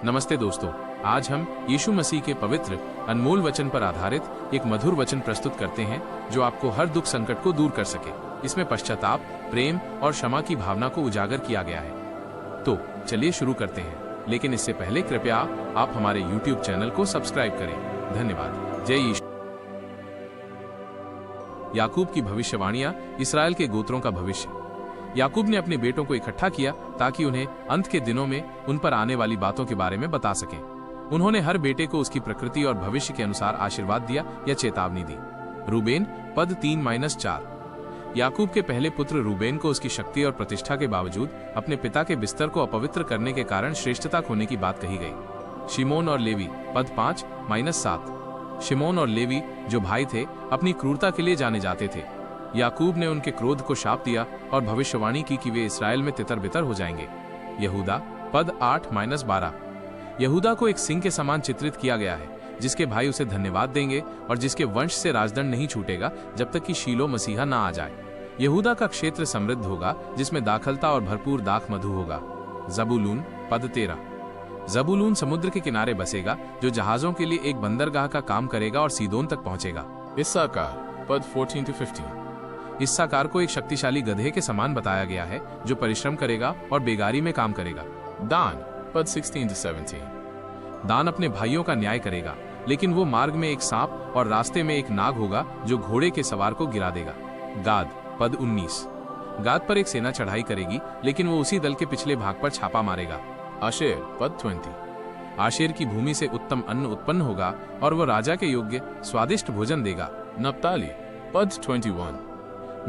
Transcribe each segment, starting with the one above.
नमस्ते दोस्तों, आज हम यीशु मसीह के पवित्र अनमोल वचन पर आधारित एक मधुर वचन प्रस्तुत करते हैं जो आपको हर दुख संकट को दूर कर सके। इसमें पश्चाताप, प्रेम और क्षमा की भावना को उजागर किया गया है। तो चलिए शुरू करते हैं, लेकिन इससे पहले कृपया आप हमारे YouTube चैनल को सब्सक्राइब करें। धन्यवाद। जय यीशु। याकूब की भविष्यवाणियां, इसराइल के गोत्रों का भविष्य। याकूब ने अपने बेटों को इकट्ठा किया ताकि उन्हें अंत के दिनों में उन पर आने वाली बातों के बारे में बता सकें। उन्होंने हर बेटे को उसकी प्रकृति और भविष्य के अनुसार आशीर्वाद दिया या चेतावनी दी। रूबेन, पद 3-4। याकूब के पहले पुत्र रूबेन को उसकी शक्ति और प्रतिष्ठा के बावजूद अपने पिता के बिस्तर को अपवित्र करने के कारण श्रेष्ठता खोने की बात कही गई। शिमोन और लेवी, पद 5-7। शिमोन और लेवी जो भाई थे, अपनी क्रूरता के लिए जाने जाते थे। याकूब ने उनके क्रोध को शाप दिया और भविष्यवाणी की कि वे इस्राएल में तितर बितर हो जाएंगे। यहूदा, पद 8-12। यहूदा को एक सिंह के समान चित्रित किया गया है, जिसके भाई उसे धन्यवाद देंगे और जिसके वंश से राजदंड नहीं छूटेगा जब तक कि शीलो मसीहा ना आ जाए। यहूदा का क्षेत्र समृद्ध होगा, जिसमें दाखलता और भरपूर दाख मधु होगा। जबूलून, पद 13। जबूलून समुद्र के किनारे बसेगा, जो जहाजों के लिए एक बंदरगाह का काम करेगा और सीदोन तक पहुंचेगा। इस्साकार, पद 14-15। इस्साकार को एक शक्तिशाली गधे के समान बताया गया है, जो परिश्रम करेगा और बेगारी में काम करेगा। दान, पद 16-17। दान अपने भाइयों का न्याय करेगा, लेकिन वो मार्ग में एक सांप और रास्ते में एक नाग होगा जो घोड़े के सवार को गिरा देगा। गाद, पद 19। गाद पर एक सेना चढ़ाई करेगी, लेकिन वो उसी दल के पिछले भाग पर छापा मारेगा। आशेर, पद 20। आशेर की भूमि से उत्तम अन्न उत्पन्न होगा और वो राजा के योग्य स्वादिष्ट भोजन देगा। नप्ताली, पद 21।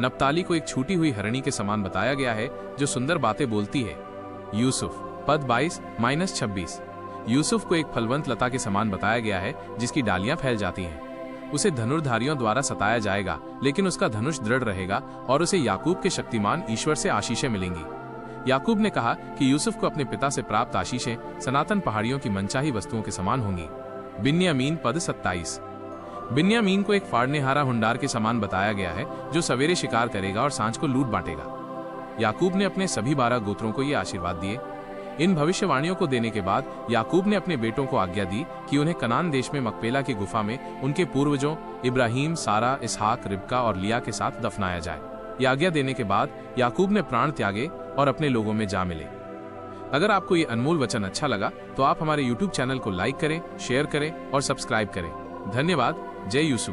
नप्ताली को एक छूटी हुई हरणी के समान बताया गया है, जो सुंदर बातें बोलती है। यूसुफ, पद 22-26। यूसुफ को एक फलवंत लता के समान बताया गया है, जिसकी डालियां फैल जाती हैं। उसे धनुर्धारियों द्वारा सताया जाएगा, लेकिन उसका धनुष दृढ़ रहेगा और उसे याकूब के शक्तिमान ईश्वर से आशीषें मिलेंगी। याकूब ने कहा कि यूसुफ को अपने पिता से प्राप्त आशीषें सनातन पहाड़ियों की मनचाही वस्तुओं के समान होंगी। बिन्यामीन, पद 27। बिन्यामीन को एक फाड़नेहारा हुंडार के समान बताया गया है, जो सवेरे शिकार करेगा और सांझ को लूट बांटेगा। याकूब ने अपने सभी 12 गोत्रों को ये आशीर्वाद दिए। इन भविष्यवाणियों को देने के बाद याकूब ने अपने बेटों को आज्ञा दी कि उन्हें कनान देश में मकपेला की गुफा में उनके पूर्वजों इब्राहिम, सारा, इसहाक, रिबका और लिया के साथ दफनाया जाए। ये आज्ञा देने के बाद याकूब ने प्राण त्यागे और अपने लोगों में जा मिले। अगर आपको ये अनमोल वचन अच्छा लगा तो आप हमारे YouTube चैनल को लाइक करें, शेयर करें और सब्सक्राइब करें। धन्यवाद। जय यीशु।